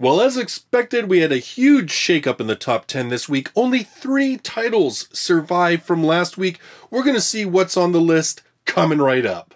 Well, as expected, we had a huge shakeup in the top 10 this week. Only 3 titles survived from last week. We're going to see what's on the list coming right up.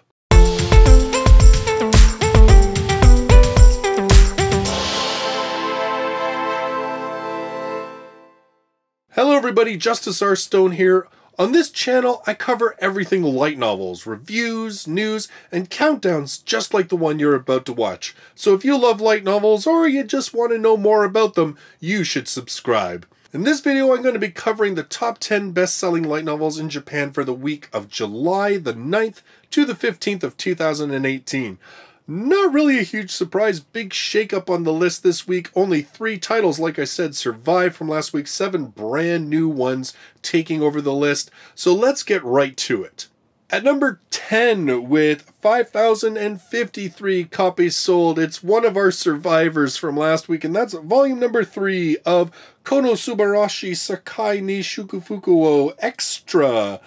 Hello everybody, Justus R. Stone here. On this channel, I cover everything light novels, reviews, news, and countdowns just like the one you're about to watch. So if you love light novels or you just want to know more about them, you should subscribe. In this video, I'm going to be covering the top 10 best-selling light novels in Japan for the week of July the 9th to the 15th of 2018. Not really a huge surprise, big shakeup on the list this week. Only 3 titles, like I said, survived from last week. 7 brand new ones taking over the list. So let's get right to it. At number 10, with 5,053 copies sold, it's one of our survivors from last week, and that's volume number 3 of Konosuba sekai ni shukufuku wo extra.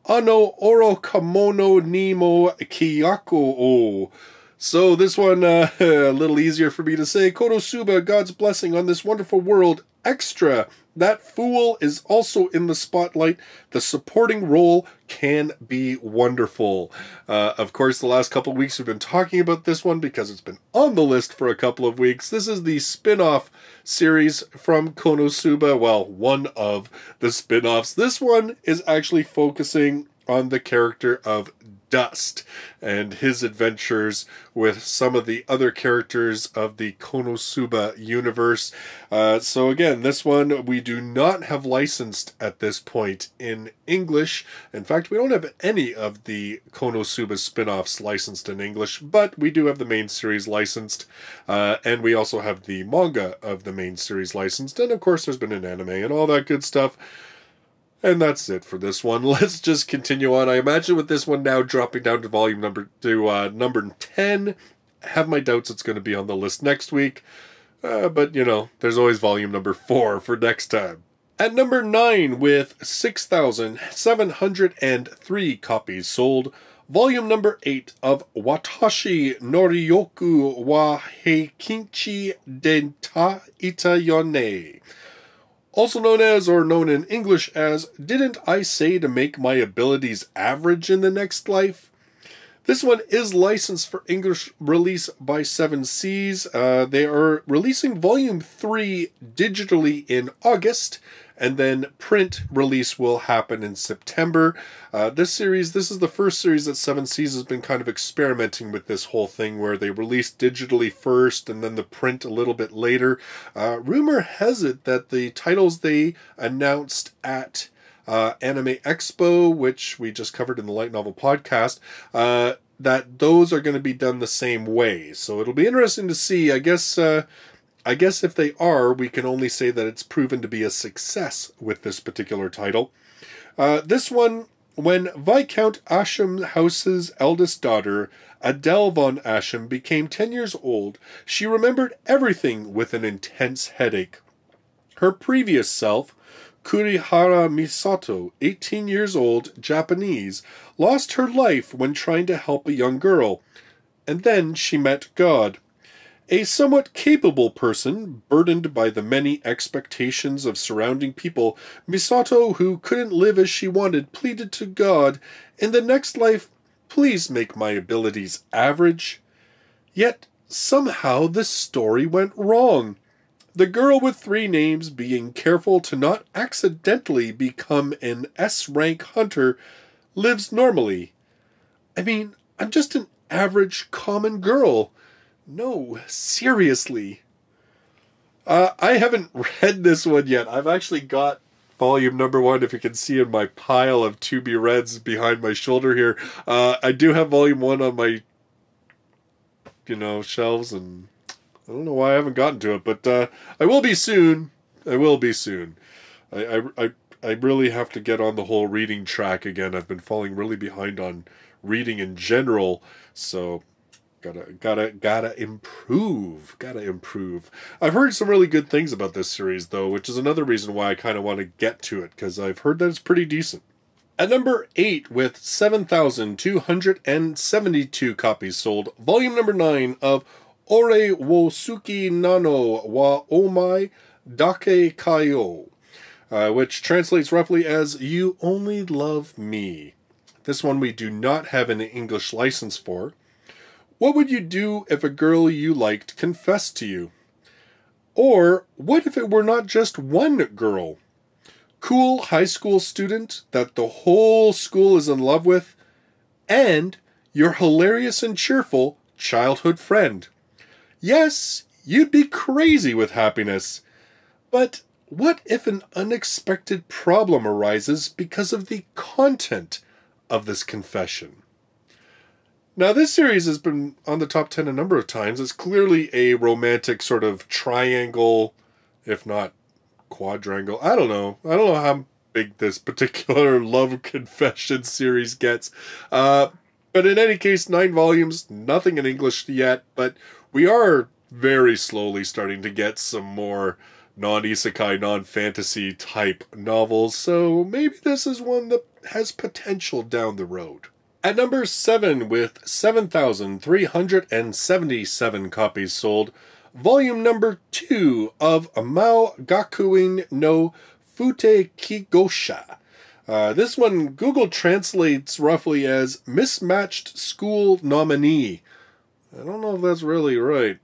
Orokamono ni mo kyakkou. So this one, a little easier for me to say. Konosuba, God's blessing on this wonderful world, extra. That fool is also in the spotlight. The supporting role can be wonderful. Of course, the last couple of weeks we've been talking about this one because it's been on the list for a couple of weeks. This is the spin-off series from Konosuba. Well, one of the spin-offs. This one is actually focusing on the character of Dust and his adventures with some of the other characters of the Konosuba universe. So again, this one we do not have licensed at this point in English. In fact, we don't have any of the Konosuba spin-offs licensed in English, but we do have the main series licensed, and we also have the manga of the main series licensed, and of course there's been an anime and all that good stuff. And that's it for this one. Let's just continue on. I imagine with this one now dropping down to number 10, have my doubts it's going to be on the list next week. But, you know, there's always volume number 4 for next time. At number 9, with 6,703 copies sold, volume number 8 of Watashi nouryoku wa heikinchi denta itta yone. Also known as, or known in English as, Didn't I Say to Make My Abilities Average in the Next Life? This one is licensed for English release by 7 Seas. They are releasing volume 3 digitally in August, and then print release will happen in September. This is the first series that 7 Seas has been kind of experimenting with this whole thing where they release digitally first and then the print a little bit later. Rumor has it that the titles they announced at Anime Expo, which we just covered in the Light Novel podcast, that those are going to be done the same way. So it'll be interesting to see. I guess if they are, we can only say that it's proven to be a success with this particular title. This one, when Viscount Ashamhouse's eldest daughter, Adele von Asham, became 10 years old, she remembered everything with an intense headache. Her previous self, Kurihara Misato, 18 years old, Japanese, lost her life when trying to help a young girl, and then she met God. A somewhat capable person, burdened by the many expectations of surrounding people, Misato, who couldn't live as she wanted, pleaded to God, "In the next life, please make my abilities average." Yet, somehow this story went wrong. The girl with 3 names, being careful to not accidentally become an S-rank hunter, lives normally. I mean, I'm just an average common girl. No, seriously. I haven't read this one yet. I've actually got volume number 1, if you can see in my pile of to-be-reads behind my shoulder here. I do have volume 1 on my, shelves, and I don't know why I haven't gotten to it, but I will be soon. I will be soon. I really have to get on the whole reading track again. I've been falling really behind on reading in general, so gotta improve. I've heard some really good things about this series, though, which is another reason why I kind of want to get to it, because I've heard that it's pretty decent. At number 8, with 7,272 copies sold, volume number 9 of Ore wo suki nano wa omae dake kyakkou, which translates roughly as "You only love me." This one we do not have an English license for. What would you do if a girl you liked confessed to you? Or what if it were not just one girl? Cool high school student that the whole school is in love with, and your hilarious and cheerful childhood friend. Yes, you'd be crazy with happiness. But what if an unexpected problem arises because of the content of this confession? Now, this series has been on the top 10 a number of times. It's clearly a romantic sort of triangle, if not quadrangle. I don't know how big this particular love confession series gets. But in any case, 9 volumes, nothing in English yet, but we are very slowly starting to get some more non-isekai, non-fantasy type novels, so maybe this is one that has potential down the road. At number 7, with 7,377 copies sold, volume number 2 of Maou gakuin no futekigousha. This one Google translates roughly as Mismatched School Nominee. I don't know if that's really right,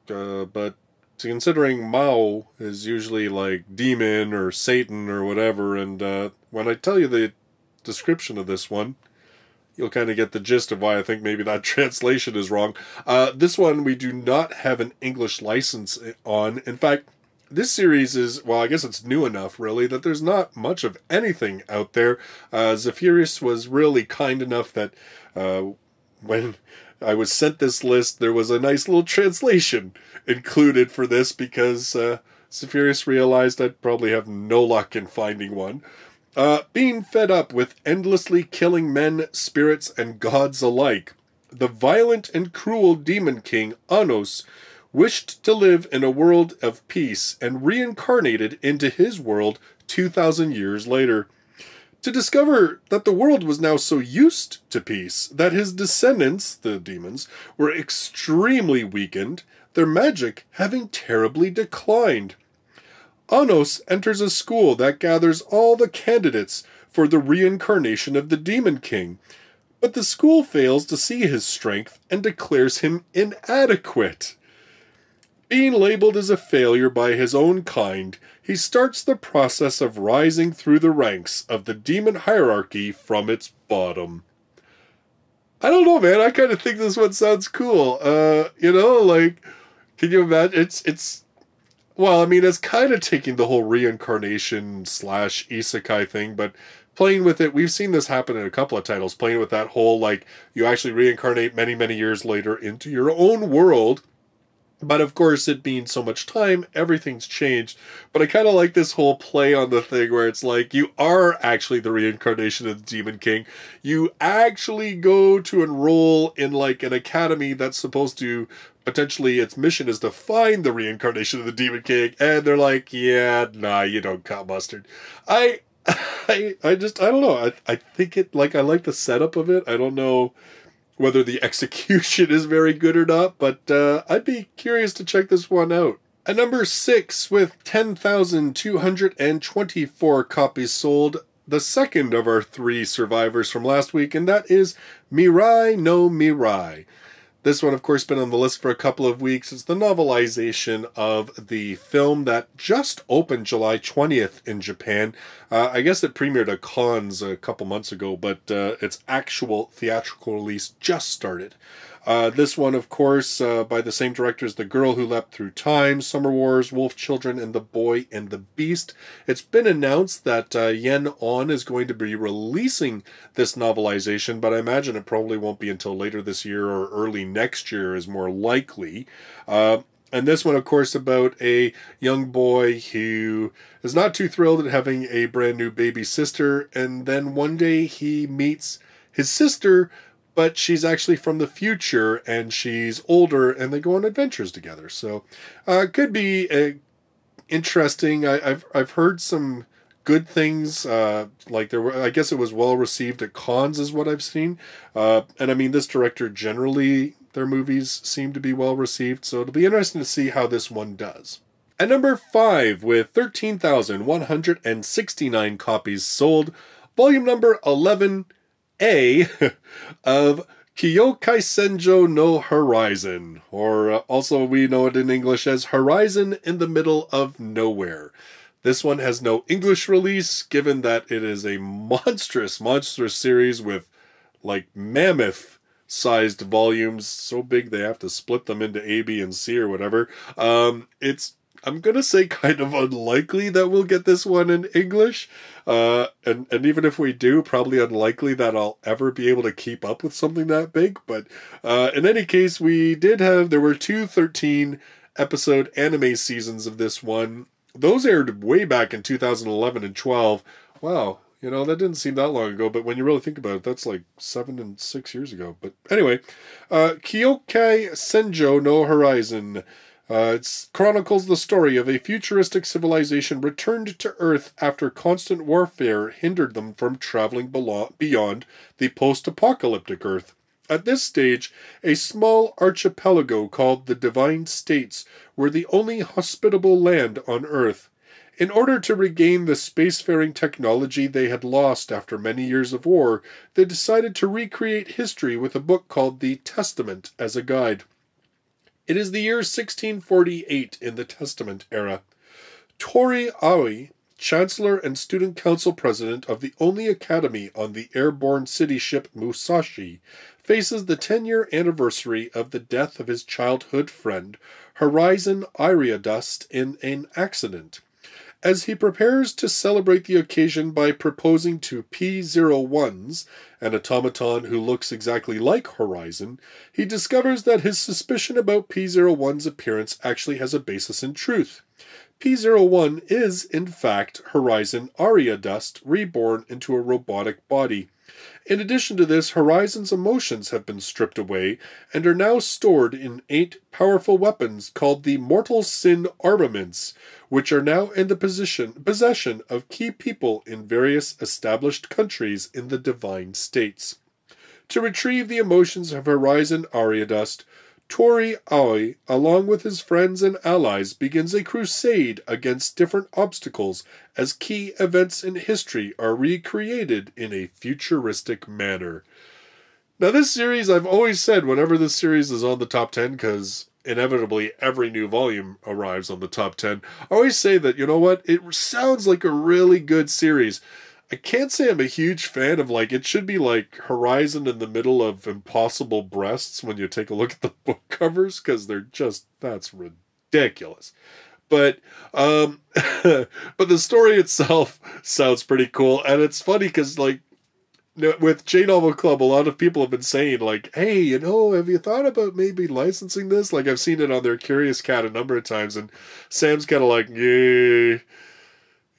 but considering Maou is usually like demon or Satan or whatever, and when I tell you the description of this one, you'll kind of get the gist of why I think maybe that translation is wrong. This one we do not have an English license on. In fact, this series is, well, I guess it's new enough, really, that there's not much of anything out there. Zephyrus was really kind enough that when I was sent this list, there was a nice little translation included for this because Zephyrus realized I'd probably have no luck in finding one. Being fed up with endlessly killing men, spirits, and gods alike, the violent and cruel demon king Anos wished to live in a world of peace and reincarnated into his world 2,000 years later. To discover that the world was now so used to peace that his descendants, the demons, were extremely weakened, their magic having terribly declined. Anos enters a school that gathers all the candidates for the reincarnation of the Demon King, but the school fails to see his strength and declares him inadequate. Being labeled as a failure by his own kind, he starts the process of rising through the ranks of the demon hierarchy from its bottom. I don't know, man. I kind of think this one sounds cool. Like, can you imagine? Well, I mean, it's kind of taking the whole reincarnation / isekai thing, but playing with it, we've seen this happen in a couple of titles, playing with that whole, like, you actually reincarnate many, many years later into your own world. But of course, it being so much time, everything's changed. But I kind of like this whole play on the thing where it's like, you are actually the reincarnation of the Demon King. You actually go to enroll in like an academy that's supposed to, potentially its mission is to find the reincarnation of the Demon King. And they're like, yeah, nah, you don't cut mustard. I don't know. I think it, like, I like the setup of it. I don't know whether the execution is very good or not, but I'd be curious to check this one out. At number 6, with 10,224 copies sold, the second of our 3 survivors from last week, and that is Mirai no Mirai. This one, of course, been on the list for a couple of weeks. It's the novelization of the film that just opened July 20th in Japan. I guess it premiered at Cannes a couple months ago, but its actual theatrical release just started. This one, of course, by the same director as The Girl Who Leapt Through Time, Summer Wars, Wolf Children, and The Boy and the Beast. It's been announced that Yen On is going to be releasing this novelization, but I imagine it probably won't be until later this year or early next year is more likely. And this one, of course, about a young boy who is not too thrilled at having a brand new baby sister, and then one day he meets his sister, but she's actually from the future, and she's older, and they go on adventures together. So, could be interesting. I've heard some good things. Like I guess it was well received at cons, is what I've seen. And I mean, this director generally their movies seem to be well received, so it'll be interesting to see how this one does. At number 5, with 13,169 copies sold, volume number 11A of Kyoukaisenjou no Horizon, or also we know it in English as Horizon in the Middle of Nowhere. This one has no English release, given that it is a monstrous series with, like, mammoth-sized volumes, so big they have to split them into A, B, and C or whatever. It's, I'm gonna say, kind of unlikely that we'll get this one in English, and even if we do, probably unlikely that I'll ever be able to keep up with something that big, but in any case, there were two 13-episode anime seasons of this one. Those aired way back in 2011 and 12. Wow, that didn't seem that long ago, but when you really think about it, that's like 7 and 6 years ago. But anyway, Kyoukaisenjou no Horizon. It chronicles the story of a futuristic civilization returned to Earth after constant warfare hindered them from traveling beyond the post-apocalyptic Earth. At this stage, a small archipelago called the Divine States were the only hospitable land on Earth. In order to regain the spacefaring technology they had lost after many years of war, they decided to recreate history with a book called the Testament as a guide. It is the year 1648 in the Testament era. Tori Aoi, Chancellor and Student Council President of the only academy on the airborne city ship Musashi, faces the 10-year anniversary of the death of his childhood friend, Horizon Ariadust, in an accident. As he prepares to celebrate the occasion by proposing to P-01s, an automaton who looks exactly like Horizon, he discovers that his suspicion about P-01's appearance actually has a basis in truth. P-01 is, in fact, Horizon Ariadust reborn into a robotic body. In addition to this, Horizon's emotions have been stripped away and are now stored in 8 powerful weapons called the Mortal Sin Armaments, which are now in the possession of key people in various established countries in the Divine States. To retrieve the emotions of Horizon Ariadust, Tori Aoi, along with his friends and allies, begins a crusade against different obstacles as key events in history are recreated in a futuristic manner. Now, this series, I've always said whenever this series is on the top 10, because inevitably every new volume arrives on the top 10, I always say that, you know what, it sounds like a really good series. I can't say I'm a huge fan of, it should be like Horizon in the middle of Impossible Breasts when you take a look at the book covers, because that's ridiculous. But but the story itself sounds pretty cool, and it's funny because, with J-Novel Club, a lot of people have been saying, hey, have you thought about maybe licensing this? I've seen it on their Curious Cat a number of times, and Sam's kind of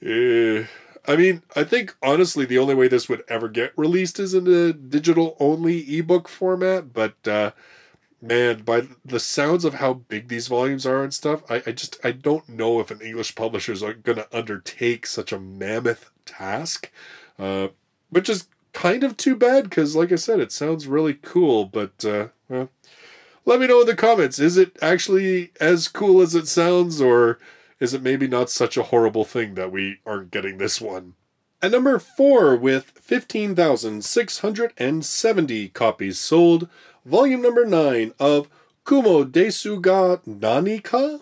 yeah. I mean, I think, honestly, the only way this would ever get released is in a digital-only ebook format, but, man, by the sounds of how big these volumes are and stuff, I don't know if an English publisher is going to undertake such a mammoth task, which is kind of too bad, because, like I said, it sounds really cool, but, well, let me know in the comments, is it actually as cool as it sounds, or is it maybe not such a horrible thing that we aren't getting this one? At number 4, with 15,670 copies sold, volume number 9 of Kumo Desu ga Nani ka?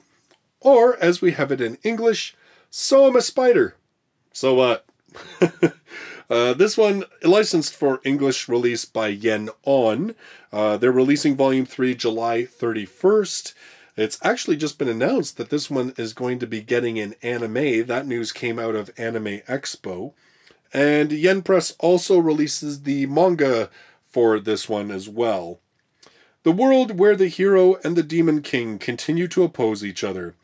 Or, as we have it in English, So I'm a Spider. So what? This one, licensed for English release by Yen On. They're releasing volume 3 July 31st. It's actually just been announced that this one is going to be getting an anime. That news came out of Anime Expo. And Yen Press also releases the manga for this one as well. The world where the hero and the demon king continue to oppose each other.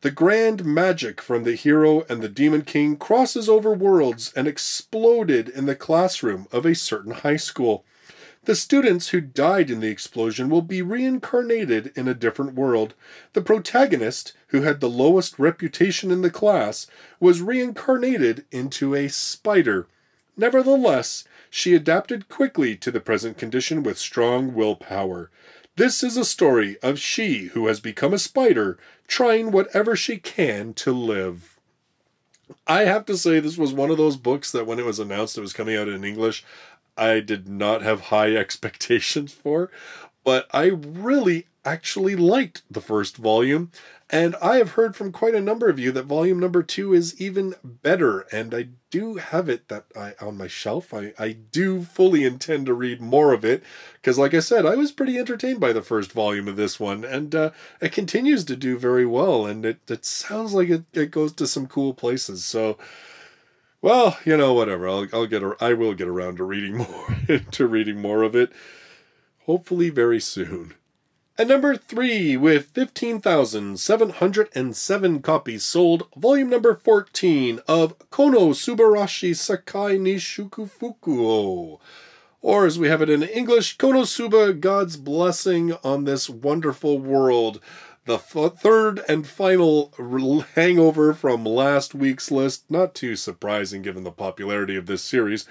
The grand magic from the hero and the demon king crosses over worlds and exploded in the classroom of a certain high school. The students who died in the explosion will be reincarnated in a different world. The protagonist, who had the lowest reputation in the class, was reincarnated into a spider. Nevertheless, she adapted quickly to the present condition with strong willpower. This is a story of she who has become a spider, trying whatever she can to live. I have to say this was one of those books that when it was announced it was coming out in English, I did not have high expectations for, but I really actually liked the first volume, and I have heard from quite a number of you that volume number 2 is even better, and I do have it on my shelf. I do fully intend to read more of it, because like I said, I was pretty entertained by the first volume of this one, and it continues to do very well, and it sounds like it goes to some cool places, so... Well, you know, whatever. I will get around to reading more of it. Hopefully very soon. At number 3, with 15,707 copies sold, volume number 14 of Konosuba Sakai ni Shukufuku. Or as we have it in English, Konosuba, God's Blessing on This Wonderful World. The third and final hangover from last week's list. Not too surprising given the popularity of this series.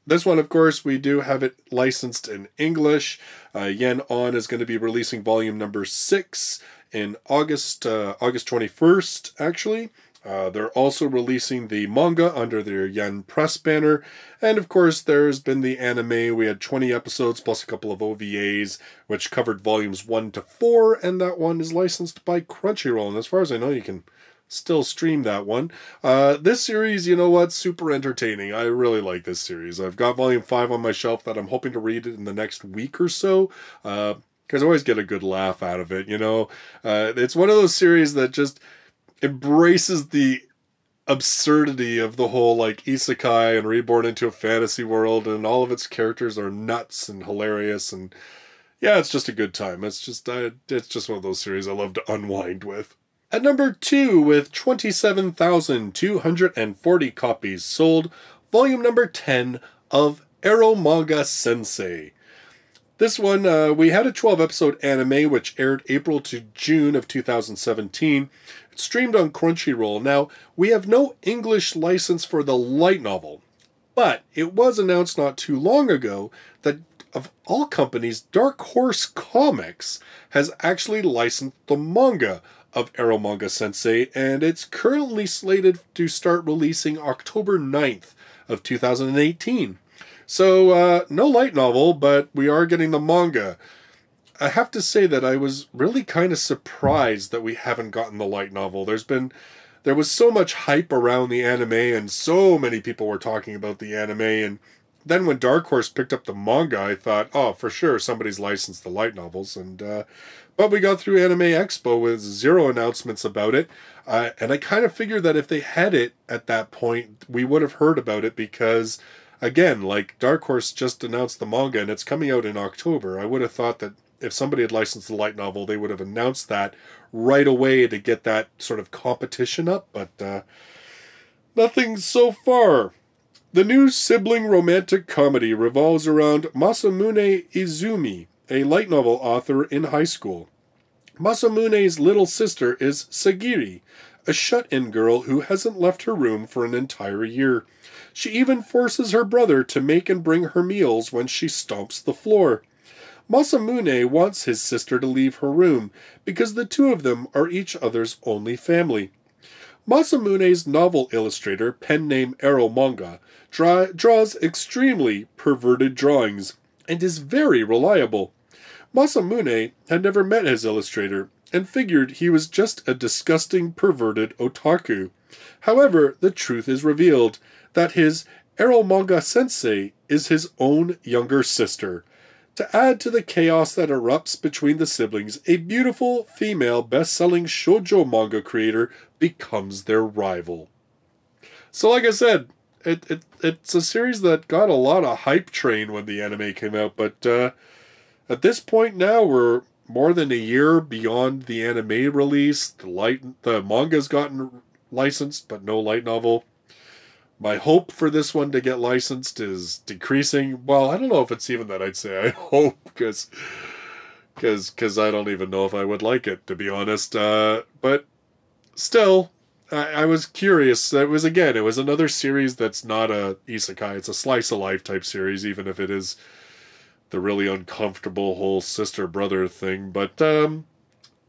This one, of course, we do have it licensed in English. Yen On is going to be releasing volume number 6 in August 21st, actually. They're also releasing the manga under their Yen Press banner. And of course, there's been the anime. We had 20 episodes plus a couple of OVAs, which covered volumes 1 to 4. And that one is licensed by Crunchyroll. And as far as I know, you can still stream that one. This series, you know what? Super entertaining. I really like this series. I've got volume 5 on my shelf that I'm hoping to read it in the next week or so. Because I always get a good laugh out of it, you know. It's one of those series that just embraces the absurdity of the whole like isekai and reborn into a fantasy world, and all of its characters are nuts and hilarious, and yeah, it's just a good time. It's just one of those series I love to unwind with. At number 2, with 27,240 copies sold, volume number 10 of Eromanga Sensei. This one, we had a 12-episode anime which aired April to June of 2017. It's streamed on Crunchyroll. Now, we have no English license for the light novel, but it was announced not too long ago that, of all companies, Dark Horse Comics has actually licensed the manga of Eromanga Sensei, and it's currently slated to start releasing October 9th of 2018. So, no light novel, but we are getting the manga. I have to say that I was really kind of surprised that we haven't gotten the light novel. There was so much hype around the anime, and so many people were talking about the anime, and then when Dark Horse picked up the manga, I thought, oh, for sure, somebody's licensed the light novels, and but we got through Anime Expo with 0 announcements about it, and I kind of figured that if they had it at that point, we would have heard about it, because again, like, Dark Horse just announced the manga, and it's coming out in October. I would have thought that if somebody had licensed the light novel, they would have announced that right away to get that sort of competition up, but nothing so far. The new sibling romantic comedy revolves around Masamune Izumi, a light novel author in high school. Masamune's little sister is Sagiri, a shut-in girl who hasn't left her room for an entire year. She even forces her brother to make and bring her meals when she stomps the floor. Masamune wants his sister to leave her room, because the two of them are each other's only family. Masamune's novel illustrator, pen name Eromanga, draws extremely perverted drawings, and is very reliable. Masamune had never met his illustrator, and figured he was just a disgusting, perverted otaku. However, the truth is revealed, that his Eromanga Sensei is his own younger sister. To add to the chaos that erupts between the siblings, a beautiful female best-selling shoujo manga creator becomes their rival. So like I said, it's a series that got a lot of hype train when the anime came out, but at this point now, we're more than a year beyond the anime release. The manga's gotten licensed, but no light novel. My hope for this one to get licensed is decreasing. Well, I don't know if it's even that I'd say I hope, because I don't even know if I would like it, to be honest. But still, I was curious. It was another series that's not a isekai. It's a slice of life type series, even if it is the really uncomfortable whole sister-brother thing, but I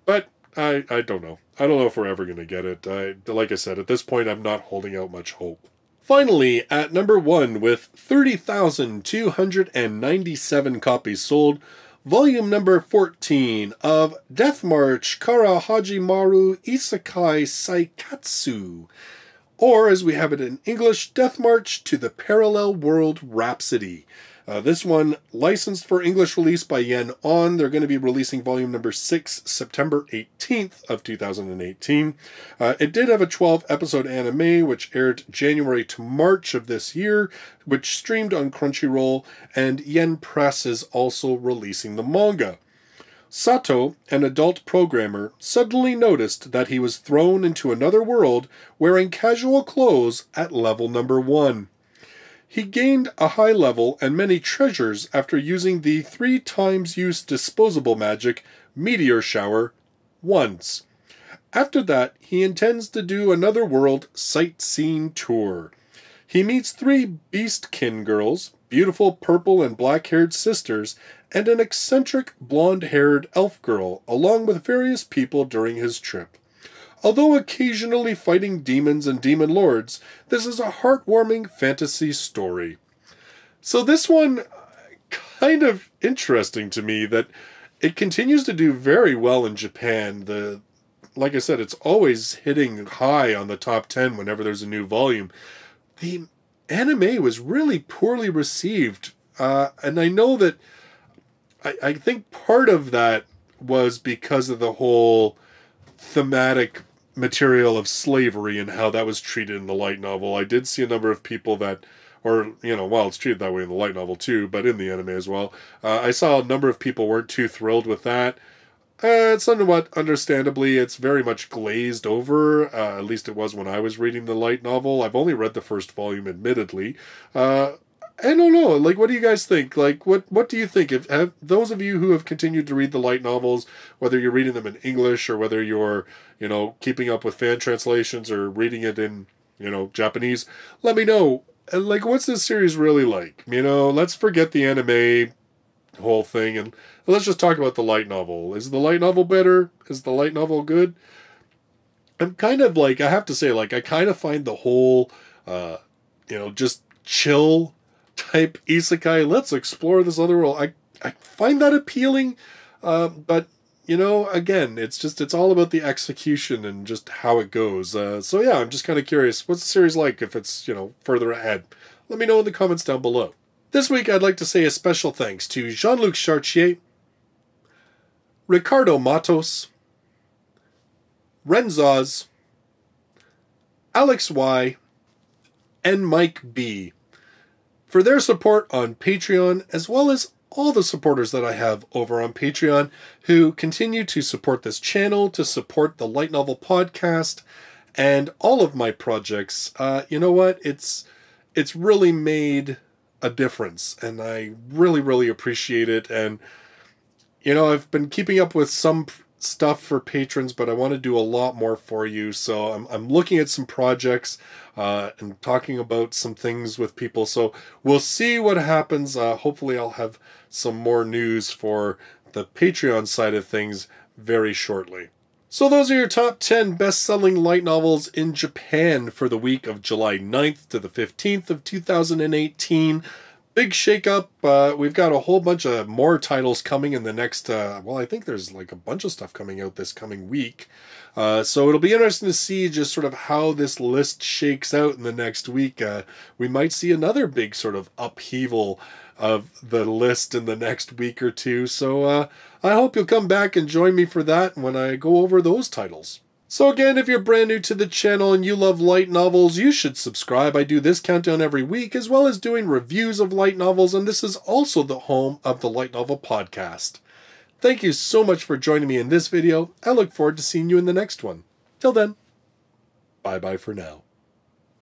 don't know. I don't know if we're ever going to get it. Like I said, at this point, I'm not holding out much hope. Finally, at number 1, with 30,297 copies sold, volume number 14 of Death March Kara Hajimaru Isekai Saikatsu, or as we have it in English, Death March to the Parallel World Rhapsody. This one, licensed for English release by Yen On. They're going to be releasing volume number 6, September 18th of 2018. It did have a 12-episode anime, which aired January to March of this year, which streamed on Crunchyroll, and Yen Press is also releasing the manga. Sato, an adult programmer, suddenly noticed that he was thrown into another world wearing casual clothes at level number 1. He gained a high level and many treasures after using the 3 times used disposable magic Meteor Shower once. After that, he intends to do another world sightseeing tour. He meets 3 beastkin girls, beautiful purple and black-haired sisters, and an eccentric blonde-haired elf girl, along with various people during his trip. Although occasionally fighting demons and demon lords, this is a heartwarming fantasy story. So this one, kind of interesting to me that it continues to do very well in Japan. Like I said, it's always hitting high on the top 10 whenever there's a new volume. The anime was really poorly received, and I know that I think part of that was because of the whole thematic material of slavery and how that was treated in the light novel. I did see a number of people that, or, well, it's treated that way in the light novel too, but in the anime as well. I saw a number of people weren't too thrilled with that. Somewhat understandably, it's very much glazed over. At least it was when I was reading the light novel. I've only read the first volume, admittedly. I don't know. Like, what do you guys think? Like, what do you think? Have those of you who have continued to read the light novels, whether you're reading them in English or whether you're, keeping up with fan translations or reading it in, Japanese, let me know. Like, what's this series really like? Let's forget the anime whole thing and let's just talk about the light novel. Is the light novel better? Is the light novel good? I'm kind of like, I have to say, like, I kind of find the whole, just chill type isekai, let's explore this other world, I find that appealing, but again, it's all about the execution and just how it goes. So yeah, I'm just kind of curious, what's the series like if it's further ahead? Let me know in the comments down below. This week I'd like to say a special thanks to Jean-Luc Chartier, Ricardo Matos, Renzaz, Alex Y, and Mike B for their support on Patreon, as well as all the supporters that I have over on Patreon who continue to support this channel, to support the Light Novel Podcast, and all of my projects. You know what? It's really made a difference, and I really, really appreciate it. And, I've been keeping up with some stuff for patrons, but I want to do a lot more for you. So I'm looking at some projects and talking about some things with people. So we'll see what happens. Hopefully I'll have some more news for the Patreon side of things very shortly. So those are your top 10 best-selling light novels in Japan for the week of July 9th to the 15th of 2018. Big shakeup. We've got a whole bunch of more titles coming in the next, I think there's like a bunch of stuff coming out this coming week. So it'll be interesting to see just sort of how this list shakes out in the next week. We might see another big sort of upheaval of the list in the next week or two. So I hope you'll come back and join me for that when I go over those titles. So again, if you're brand new to the channel and you love light novels, you should subscribe. I do this countdown every week, as well as doing reviews of light novels, and this is also the home of the Light Novel Podcast. Thank you so much for joining me in this video. I look forward to seeing you in the next one. Till then, bye-bye for now.